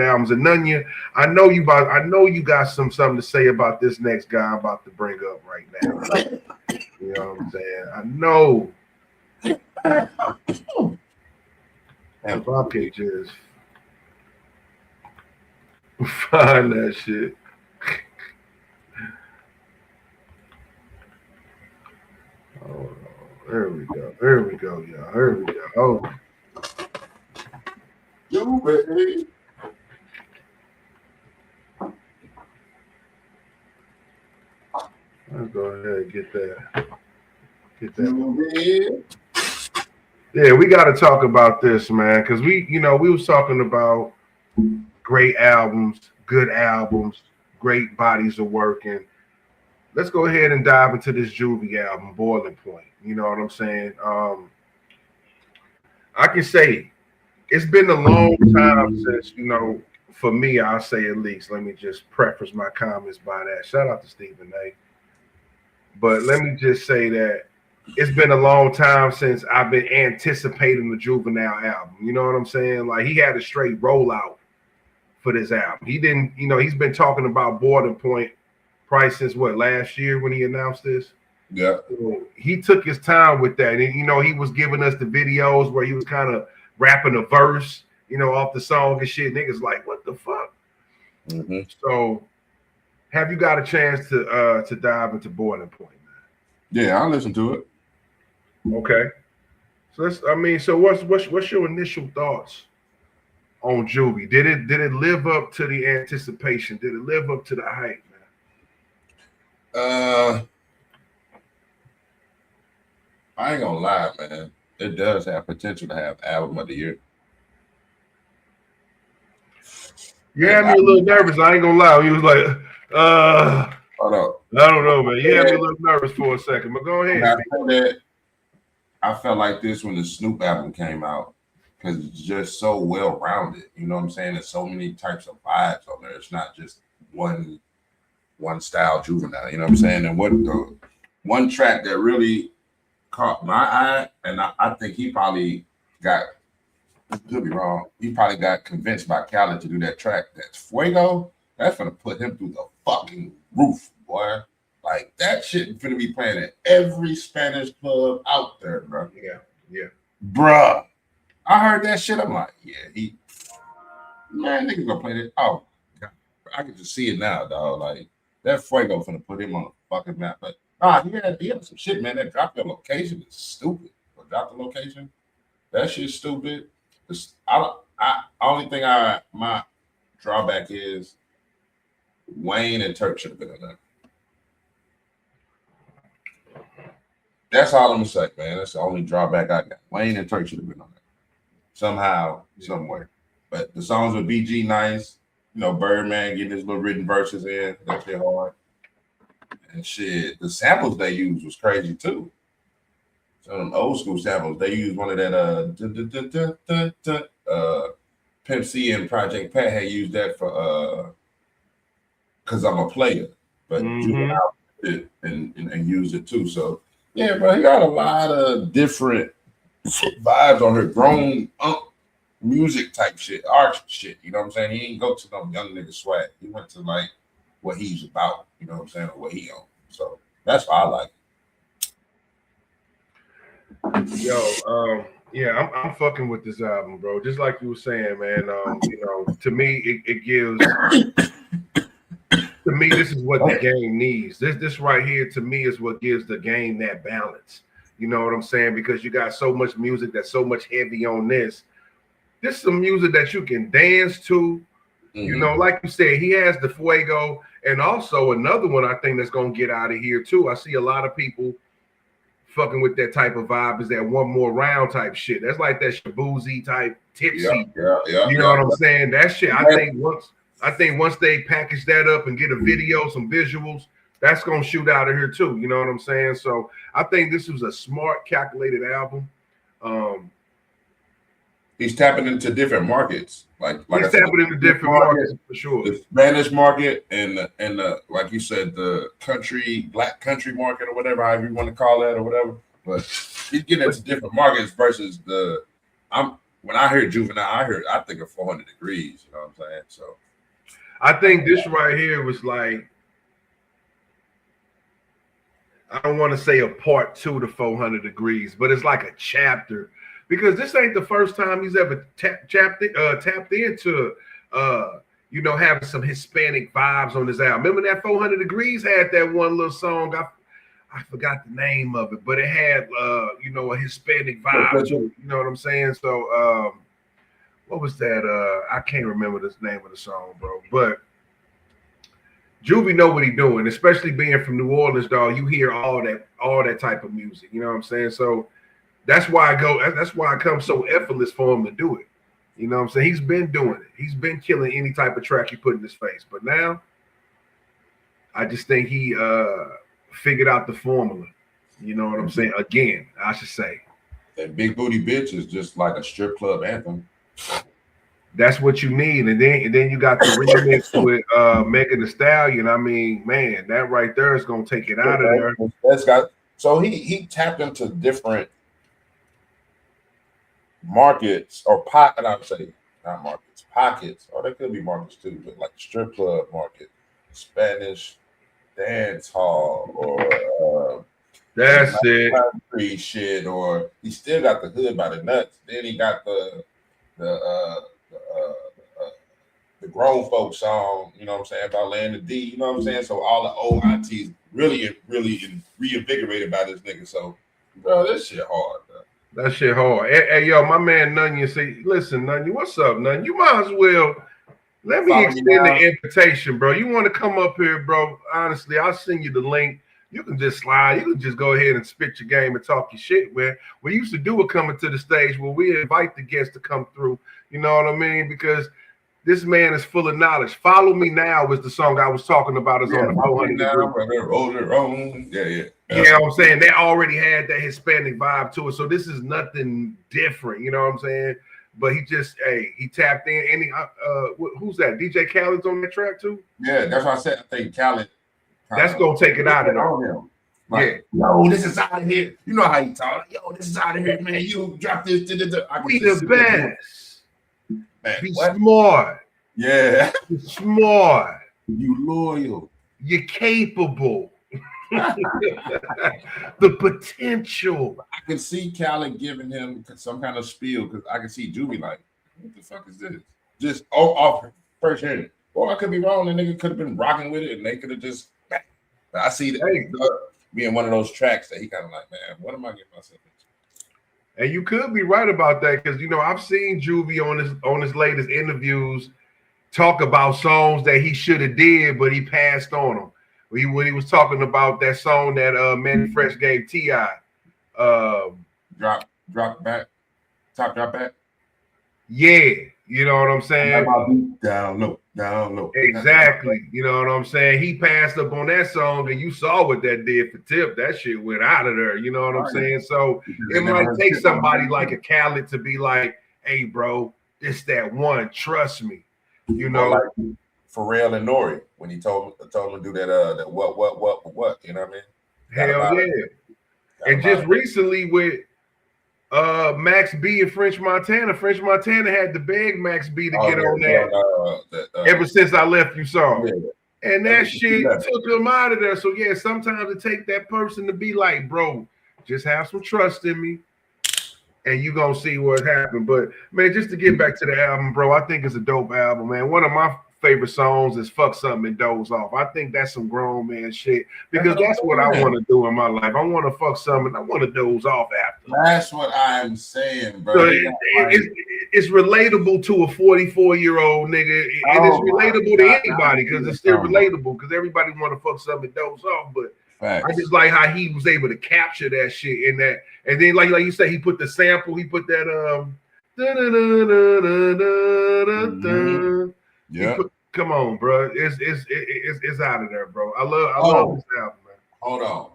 albums. And Nunya, I know you got something to say about this next guy I'm about to bring up right now. You know what I'm saying? I know. If I could just find that shit. Oh, there we go. There we go, y'all. There we go. Oh. Juvie. Let's go ahead and get that. Yeah, we got to talk about this, man, because we was talking about great albums, good albums, great bodies of work, and let's go ahead and dive into this Juvie album, Boiling Point. You know what I'm saying? I can say it's been a long time since, for me, I'll say at least. Let me just preface my comments by that. Shout out to Stephen A. But let me just say that it's been a long time since I've been anticipating the Juvenile album. You know what I'm saying? Like, he had a straight rollout for this album. He didn't, he's been talking about Boiling Point probably since last year when he announced this. Yeah. So he took his time with that. And, he was giving us the videos where he was kind of rapping a verse, off the song and shit. Niggas like, what the fuck? Mm-hmm. So have you got a chance to dive into Boiling Point, man? Yeah, I'll listen to it. Okay. So what's your initial thoughts on Juvie? Did it live up to the anticipation? Did it live up to the hype, man? I ain't gonna lie, man. It does have potential to have album of the year. You had me a little nervous. I ain't gonna lie. He was like, hold up. I don't know, man. You had me a little nervous for a second, but go ahead. I felt like this when the Snoop album came out because it's just so well rounded. You know what I'm saying? There's so many types of vibes on there. It's not just one style Juvenile. You know what I'm saying? And what the one track that really caught my eye, and I think he probably got, could be wrong, he probably got convinced by Khaled to do that track. That's Fuego. That's gonna put him through the fucking roof, boy. Like, that shit finna be playing at every Spanish club out there, bro. Yeah. Bruh. I heard that shit. I'm like, yeah, niggas gonna play that. Oh, God. I can just see it now, dog. Like, that Fuego finna put him on the fucking map. But he had some shit, man. That drop the location is stupid. But drop the location, that shit's stupid. Only thing my drawback is Wayne and Turk should have been in there. That's all I'm gonna say, man. That's the only drawback I got. Wayne and Turk should have been on there somehow, somewhere. But the songs with BG nice. Birdman getting his little written verses in. That shit hard. And shit, the samples they used was crazy too. Some of them old school samples. They used one of that Pimp C and Project Pat had used that for Cause I'm a Player, but Juvenile did and used it too. So yeah, bro, he got a lot of different vibes on her grown music type shit, art shit. You know what I'm saying? He ain't go to no young nigga swag. He went to like what he's about. You know what I'm saying? Or what he on. So that's why I like it. Yo, yeah, I'm fucking with this album, bro. Just like you were saying, man. To me, it gives. To me, this is what the game needs. This right here, to me, is what gives the game that balance. You know what I'm saying? Because you got so much music that's so much heavy on this. This is some music that you can dance to. Mm-hmm. Like you said, he has the Fuego, and also another one I think that's gonna get out of here too. I see a lot of people fucking with that type of vibe. Is that one more round type shit? That's like that Shabuzi type tipsy. Yeah. You know what I'm saying? That shit. I think once they package that up and get a video, some visuals, that's gonna shoot out of here too. You know what I'm saying? So I think this was a smart, calculated album. He's tapping into different markets. Like he's tapping into different markets for sure. The Spanish market and the like you said, the black country market or whatever, however you want to call that or whatever. But he's getting into different markets versus when I heard Juvenile, I think of 400 Degrees. You know what I'm saying? So I think this right here was like, I don't want to say a part 2 to 400 Degrees, but it's like a chapter, because this ain't the first time he's ever tapped into having some Hispanic vibes on his album. Remember that 400 Degrees had that one little song, I forgot the name of it, but it had a Hispanic vibe to it, you know what I'm saying? So what was that? I can't remember the name of the song, bro, but Juvie know what he doing, especially being from New Orleans, dog. You hear all that type of music. You know what I'm saying? So that's why I come so effortless for him to do it. You know what I'm saying? He's been doing it. He's been killing any type of track he put in his face. But now, I just think he figured out the formula. You know what I'm saying? Again, I should say. That Big Booty Bitch is just like a strip club anthem. That's what you need, and then you got the remix with Megan Thee Stallion. I mean, man, that right there is gonna take it out of there. So he tapped into different markets or pocket. I would say not markets, pockets, or they could be markets too, but like strip club market, Spanish dance hall, or that's it. Country shit, or he still got the hood by the nuts. Then he got the grown folk song, you know what I'm saying, about laying the D, you know what I'm saying? So all the old aunties really reinvigorated by this nigga. So, bro, this shit hard, bro. That shit hard. Hey, yo, my man Nunya say, listen, Nunya, what's up, Nunya? You might as well let me extend the invitation, bro. You want to come up here, bro? Honestly, I'll send you the link. You can just slide. You can just go ahead and spit your game and talk your shit, man. We used to do it coming to the stage where we invite the guests to come through. You know what I mean? Because this man is full of knowledge. Follow Me Now was the song I was talking about. Is on the 400 Degrees. Yeah. You know what I'm saying? They already had that Hispanic vibe to it. So this is nothing different. You know what I'm saying? But he tapped in. Any who's that? DJ Khaled's on that track too? Yeah, that's what I said. I think Khaled. That's gonna take it out of there. Like, yo, this is out of here. You know how he talk. Yo, this is out of here, man. You drop this. Be the best. Man, be smart. Yeah. Be smart. You loyal. You're capable. The potential. I can see Khaled giving him some kind of spiel because I can see Juvie like, what the fuck is this? Just off first hearing it. Or I could be wrong. The nigga could have been rocking with it and they could have just. But I see that being one of those tracks that he kind of like, man, what am I getting myself into? And you could be right about that because I've seen Juvie on his latest interviews talk about songs that he should have did, but he passed on them. When he was talking about that song that Manny Fresh gave T.I. Drop back. Yeah, you know what I'm saying? Down low. Exactly. You know what I'm saying? He passed up on that song, and you saw what that did for Tip. That shit went out of there. You know what I'm saying? So it might take somebody like a Khaled to be like, hey, bro, this that one. Trust me. You know, like Pharrell and Nori when he told him to do that what, you know what I mean? Hell yeah. And just recently with Max B and French Montana. French Montana had to beg Max B to get on that. Ever since I left you saw. Yeah. And that shit took him out of there. So yeah, sometimes it take that person to be like, bro, just have some trust in me. And you gonna see what happened. But man, just to get back to the album, bro, I think it's a dope album, man. One of my favorite songs is Fuck Something and Doze Off. I think that's some grown man shit because that's what I want to do in my life. I want to fuck something. I want to doze off after. That's what I'm saying, bro. So it's relatable to a 44-year-old nigga. And it's relatable to anybody because it's still relatable because everybody want to fuck something and doze off. But facts. I just like how he was able to capture that shit in that. And then like you say, he put the sample, he put that yeah. Come on, bro. It's out of there, bro. I love this album, man. Hold on.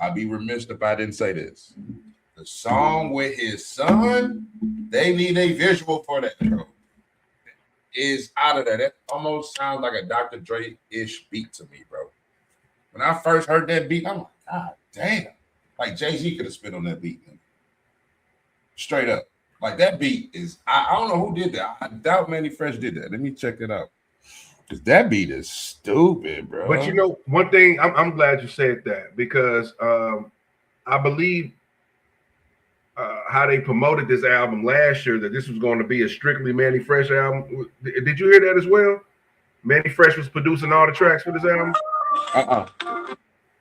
I'd be remiss if I didn't say this. The song with his son, they need a visual for that, bro. Is out of there. That almost sounds like a Dr. Dre-ish beat to me, bro. When I first heard that beat, I'm like, God damn. Like Jay-Z could have spit on that beat, man. Straight up. Like that beat is, I don't know who did that. I doubt Manny Fresh did that. Let me check it out. Cause that beat is stupid, bro. But you know, one thing I'm glad you said that because I believe how they promoted this album last year that this was going to be a strictly Manny Fresh album. Did you hear that as well? Manny Fresh was producing all the tracks for this album.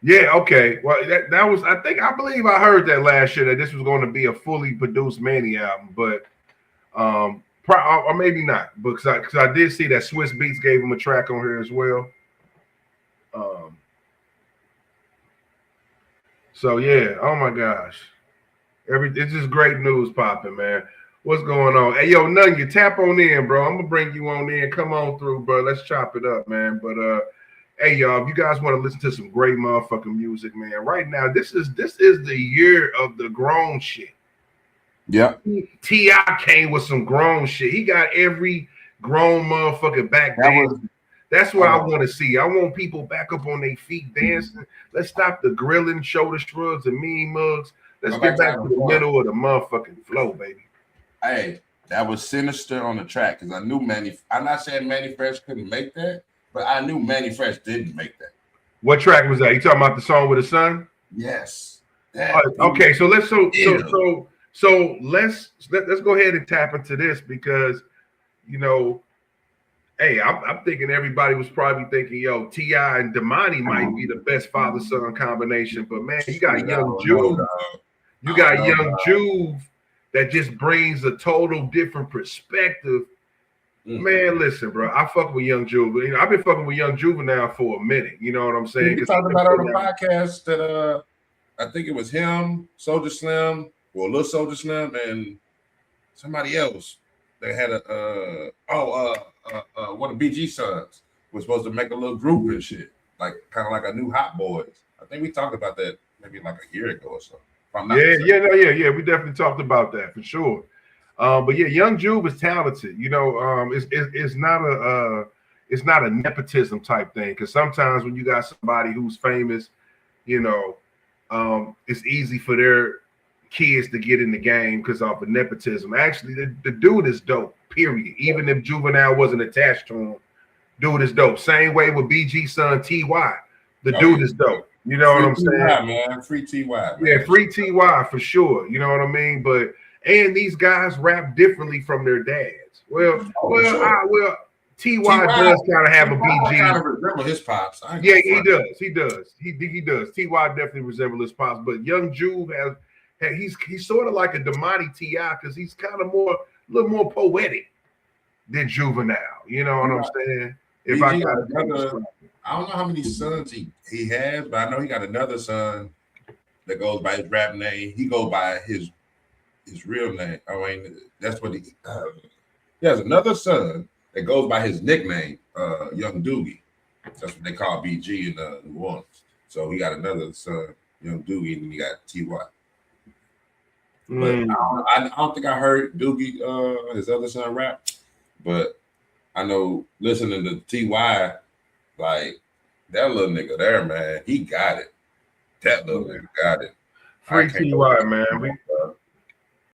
Yeah, okay. Well, that was I believe I heard that last year that this was going to be a fully produced Manny album, but or maybe not, because I did see that Swiss Beats gave him a track on here as well. So yeah, oh my gosh, it's just great news popping, man. What's going on? Hey, yo, None, you tap on in, bro. I'm gonna bring you on in. Come on through, bro. Let's chop it up, man. But hey, y'all, if you guys want to listen to some great motherfucking music, man, right now, this is the year of the grown shit. Yeah. T.I. came with some grown shit. He got every grown motherfucker back dancing. That's what I want to see. I want people back up on their feet dancing. Let's stop the grilling, shoulder shrugs, and mean mugs. Let's get back to the middle of the motherfucking flow, baby. Hey, that was sinister on the track because I knew I'm not saying Manny Fresh couldn't make that, but I knew Manny Fresh didn't make that. What track was that? You talking about the song with the sun? Yes. Okay, so let's let's go ahead and tap into this because you know, hey, I'm thinking everybody was probably thinking, yo, T.I. and Damani might be the best father-son combination, but man, you got Young Juve. You got Young Juve that just brings a total different perspective. Man, listen, bro. I fuck with Young Juve. I've been fucking with Young Juvenile for a minute. You know what I'm saying? We talked about on the podcast that I think it was him, Soulja Slim, or Lil Soulja Slim, and somebody else. They had one of BG sons was supposed to make a little group and shit, like kind of like a new Hot Boys. I think we talked about that maybe like a year ago or so. Yeah. We definitely talked about that for sure. But yeah, Young Juve is talented. You know, it's not a nepotism type thing because sometimes when you got somebody who's famous, you know, it's easy for their kids to get in the game because of the nepotism. Actually, the dude is dope. Period. Even if Juvenile wasn't attached to him, dude is dope. Same way with BG son T.Y. The dude is dope. You know what I'm saying? Man, free T.Y. Man. Yeah, free T.Y. for sure. You know what I mean? But these guys rap differently from their dads. Well, T.Y. does kind of have a BG. Kind of resemble his pops. Yeah, he does. He does. T.Y. definitely resembles his pops, but Young Juve he's sort of like a Damani T.I. because he's kind of a little more poetic than Juvenile. You know what I'm saying? I don't know how many sons he has, but I know he got another son that goes by his rap name. He goes by his real name. I mean, that's what he has another son that goes by his nickname, Young Doogie. That's what they call BG in New Orleans. So he got another son, Young Doogie, and then he got T.Y. But I don't think I heard Doogie, his other son, rap. But I know listening to T.Y., like that little nigga there, man, he got it. That little nigga got it. Free T.Y., man.